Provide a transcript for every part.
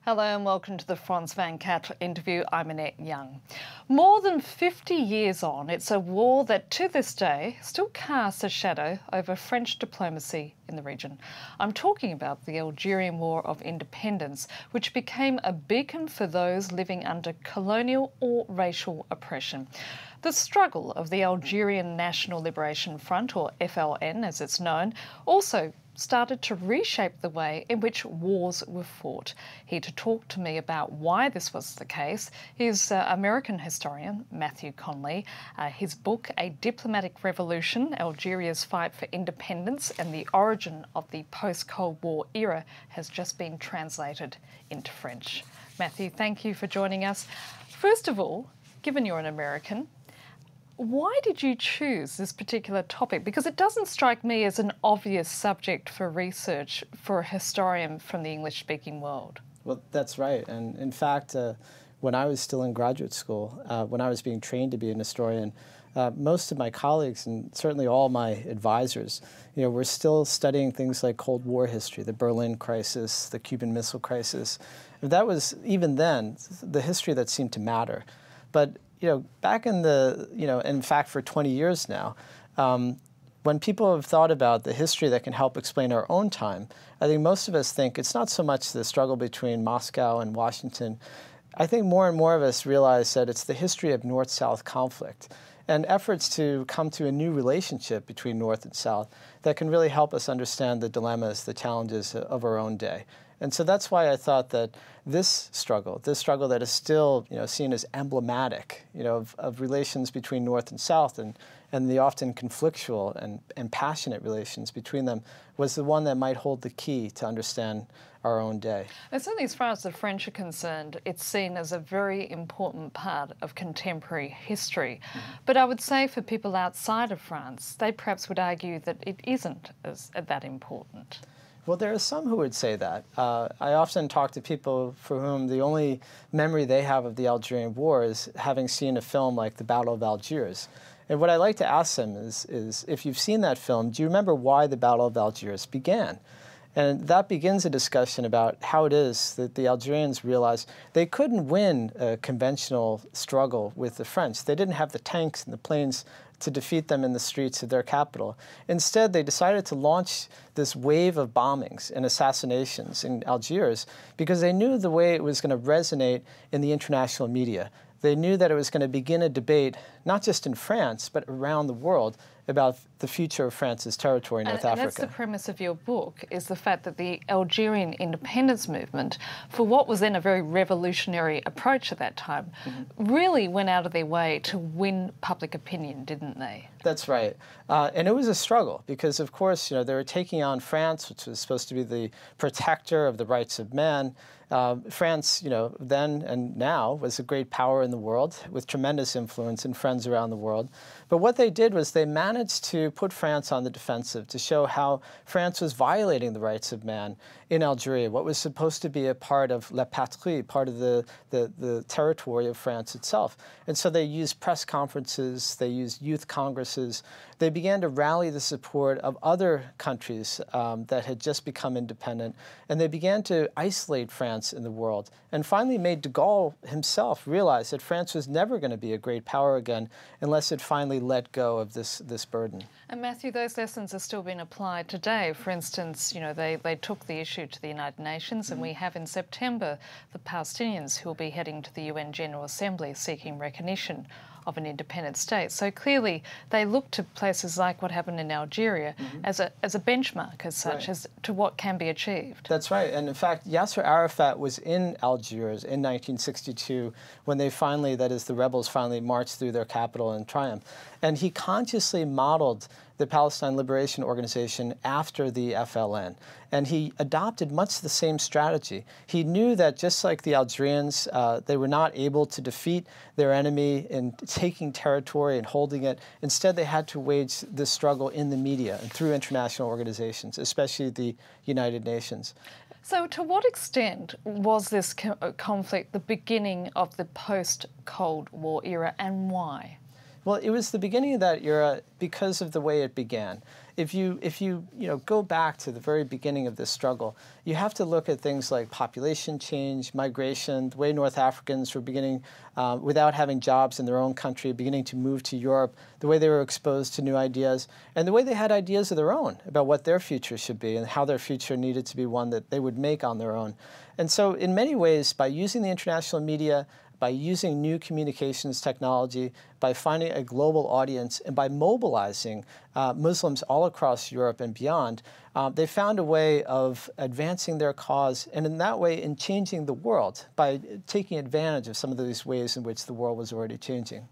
Hello and welcome to the Frans van Kat interview. I'm Annette Young. More than 50 years on, it's a war that to this day still casts a shadow over French diplomacy in the region. I'm talking about the Algerian War of Independence, which became a beacon for those living under colonial or racial oppression. The struggle of the Algerian National Liberation Front, or FLN as it's known, also started to reshape the way in which wars were fought. Here to talk to me about why this was the case is American historian Matthew Conley. His book, A Diplomatic Revolution, Algeria's Fight for Independence and the Origin of the Post-Cold War Era, has just been translated into French. Matthew, thank you for joining us. First of all, given you're an American, why did you choose this particular topic? Because it doesn't strike me as an obvious subject for research for a historian from the English-speaking world. Well, that's right. And in fact, when I was still in graduate school, when I was being trained to be an historian, most of my colleagues and certainly all my advisors, were still studying things like Cold War history, the Berlin crisis, the Cuban Missile Crisis. That was, even then, the history that seemed to matter. But back in the, in fact, for 20 years now, when people have thought about the history that can help explain our own time, I think most of us think it's not so much the struggle between Moscow and Washington. I think more and more of us realize that it's the history of North-South conflict and efforts to come to a new relationship between North and South that can really help us understand the dilemmas, the challenges of our own day. And so that's why I thought that this struggle that is still seen as emblematic of relations between North and South and the often conflictual and passionate relations between them was the one that might hold the key to understand our own day. And certainly as far as the French are concerned, it's seen as a very important part of contemporary history. Mm-hmm. But I would say for people outside of France, they perhaps would argue that it isn't that important. Well, there are some who would say that. I often talk to people for whom the only memory they have of the Algerian War is having seen a film like The Battle of Algiers. And what I like to ask them is if you've seen that film, do you remember why the Battle of Algiers began? And that begins a discussion about how it is that the Algerians realized they couldn't win a conventional struggle with the French. They didn't have the tanks and the planes to defeat them in the streets of their capital. Instead, they decided to launch this wave of bombings and assassinations in Algiers because they knew the way it was going to resonate in the international media. They knew that it was going to begin a debate, not just in France, but around the world, about the future of France's territory in North Africa. And that's the premise of your book, is the fact that the Algerian independence movement, for what was then a very revolutionary approach at that time, really went out of their way to win public opinion, didn't they? That's right. And it was a struggle because, of course, they were taking on France, which was supposed to be the protector of the rights of man. France, then and now was a great power in the world with tremendous influence and friends around the world. But what they did was they managed to put France on the defensive to show how France was violating the rights of man in Algeria, what was supposed to be a part of la patrie, part of the territory of France itself. And so they used press conferences, they used youth congresses, they began to rally the support of other countries that had just become independent, and they began to isolate France in the world, and finally made de Gaulle himself realize that France was never going to be a great power again unless it finally let go of this burden. And Matthew, those lessons are still being applied today. For instance, they took the issue to the United Nations, and we have in September the Palestinians who will be heading to the UN General Assembly seeking recognition of an independent state. So clearly they look to places like what happened in Algeria as a benchmark as such, as to what can be achieved. That's right. And in fact, Yasser Arafat was in Algiers in 1962 when they finally, that is, the rebels finally marched through their capital in triumph. And he consciously modeled the Palestine Liberation Organization after the FLN. And he adopted much the same strategy. He knew that just like the Algerians, they were not able to defeat their enemy in taking territory and holding it. Instead, they had to wage this struggle in the media and through international organizations, especially the United Nations. So to what extent was this conflict the beginning of the post-Cold War era, and why? Well, it was the beginning of that era because of the way it began. If you go back to the very beginning of this struggle, you have to look at things like population change, migration, the way North Africans were beginning, without having jobs in their own country, beginning to move to Europe, the way they were exposed to new ideas, and the way they had ideas of their own about what their future should be and how their future needed to be one that they would make on their own. And so in many ways, by using the international media, by using new communications technology, by finding a global audience, and by mobilizing Muslims all across Europe and beyond, they found a way of advancing their cause, and in that way, in changing the world by taking advantage of some of these ways in which the world was already changing.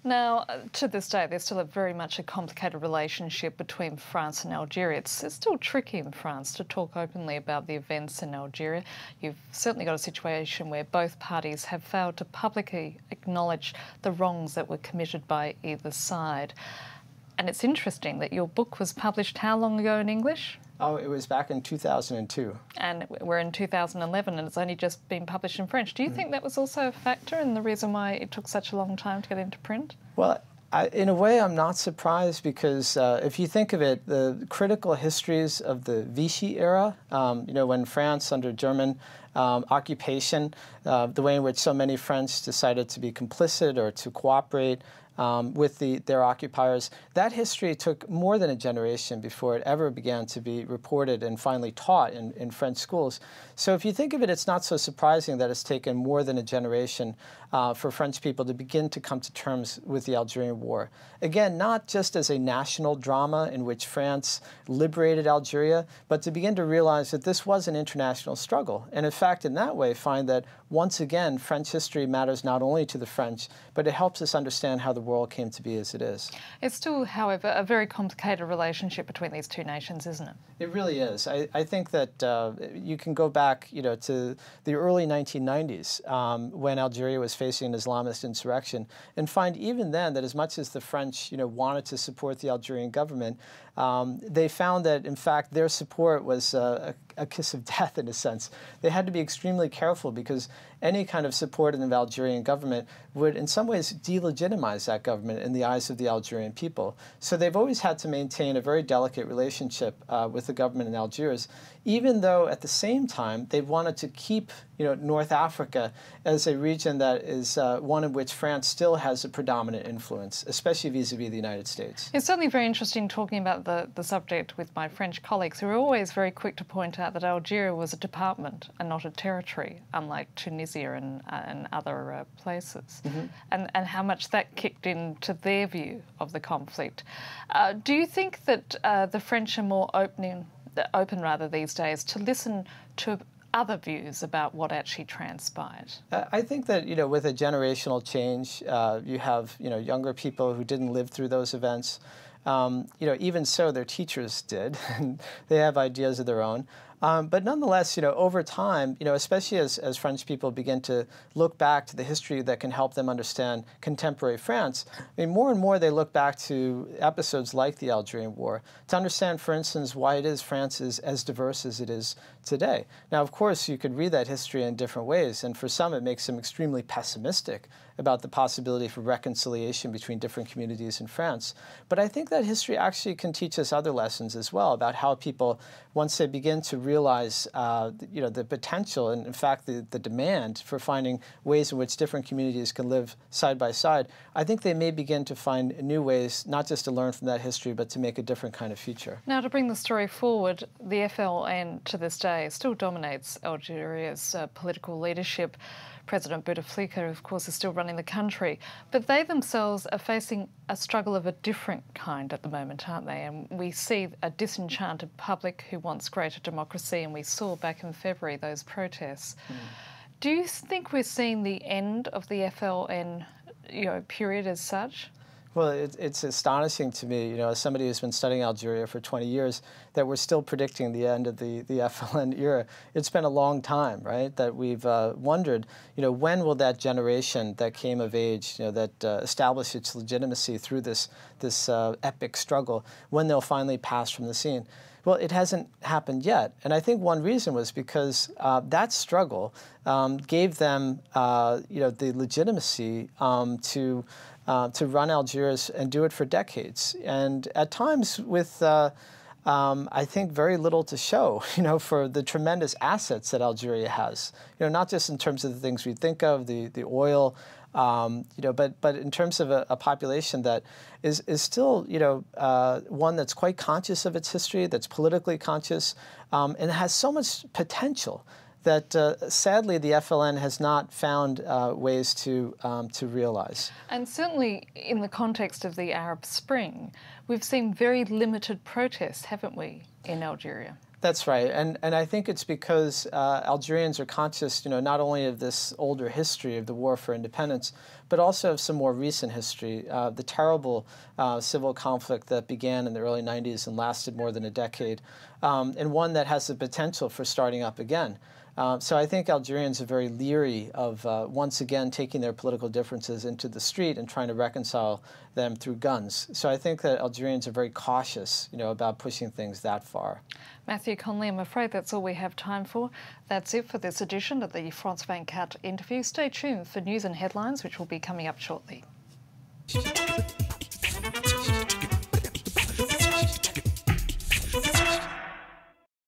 Now, to this day, there's still very much a complicated relationship between France and Algeria. It's still tricky in France to talk openly about the events in Algeria. You've certainly got a situation where both parties have failed to publicly acknowledge the wrongs that were committed by either side. And it's interesting that your book was published how long ago in English? Oh, it was back in 2002. And we're in 2011 and it's only just been published in French. Do you think that was also a factor in the reason why it took such a long time to get into print? Well, in a way, I'm not surprised because if you think of it, the critical histories of the Vichy era, when France under German occupation, the way in which so many French decided to be complicit or to cooperate with their occupiers, that history took more than a generation before it ever began to be reported and finally taught in French schools. So if you think of it, it's not so surprising that it's taken more than a generation for French people to begin to come to terms with the Algerian War. Again, not just as a national drama in which France liberated Algeria, but to begin to realize that this was an international struggle. And in fact, in that way, find that once again, French history matters not only to the French, but it helps us understand how the world came to be as it is. It's still, however, a very complicated relationship between these two nations, isn't it? It really is. I think that you can go back, to the early 1990s when Algeria was facing an Islamist insurrection, and find even then that as much as the French, wanted to support the Algerian government, they found that, in fact, their support was a kiss of death in a sense. They had to be extremely careful because any kind of support in the Algerian government would in some ways delegitimize that government in the eyes of the Algerian people. So they've always had to maintain a very delicate relationship with the government in Algiers, even though at the same time they've wanted to keep North Africa as a region that is one in which France still has a predominant influence, especially vis-a-vis the United States. It's certainly very interesting talking about the subject with my French colleagues who are always very quick to point out that Algeria was a department and not a territory, unlike Tunisia and other places, and how much that kicked into their view of the conflict. Do you think that the French are more open these days to listen to other views about what actually transpired? I think that, with a generational change, you have, younger people who didn't live through those events. Even so, their teachers did, and they have ideas of their own. But nonetheless, over time, especially as French people begin to look back to the history that can help them understand contemporary France, more and more they look back to episodes like the Algerian War to understand, for instance, why it is France is as diverse as it is today. Now, of course, you could read that history in different ways, and for some it makes them extremely pessimistic about the possibility for reconciliation between different communities in France. But I think that history actually can teach us other lessons as well about how people, once they begin to realize the potential and, in fact, the demand for finding ways in which different communities can live side by side, I think they may begin to find new ways, not just to learn from that history, but to make a different kind of future. Now, to bring the story forward, the FLN to this day still dominates Algeria's political leadership. President Bouteflika, of course, is still running the country, but they themselves are facing a struggle of a different kind at the moment, aren't they? And we see a disenchanted public who wants greater democracy, and we saw back in February those protests. Do you think we're seeing the end of the FLN, period as such? Well, it's astonishing to me, as somebody who's been studying Algeria for 20 years, that we're still predicting the end of the FLN era. It's been a long time, right, that we've wondered, when will that generation that came of age, that established its legitimacy through this epic struggle, when they'll finally pass from the scene. Well, it hasn't happened yet. And I think one reason was because that struggle gave them, the legitimacy to to run Algeria and do it for decades, and at times with I think very little to show, for the tremendous assets that Algeria has. Not just in terms of the things we think of, the oil, but in terms of a population that is still, one that's quite conscious of its history, that's politically conscious, and has so much potential that sadly the FLN has not found ways to realize. And certainly in the context of the Arab Spring, we've seen very limited protests, haven't we, in Algeria? That's right, and I think it's because Algerians are conscious, not only of this older history of the war for independence, but also of some more recent history, the terrible civil conflict that began in the early 90s and lasted more than a decade, and one that has the potential for starting up again. So I think Algerians are very leery of, once again, taking their political differences into the street and trying to reconcile them through guns. So I think that Algerians are very cautious, about pushing things that far. Matthew Conley, I'm afraid that's all we have time for. That's it for this edition of the France 24 interview. Stay tuned for news and headlines, which will be coming up shortly.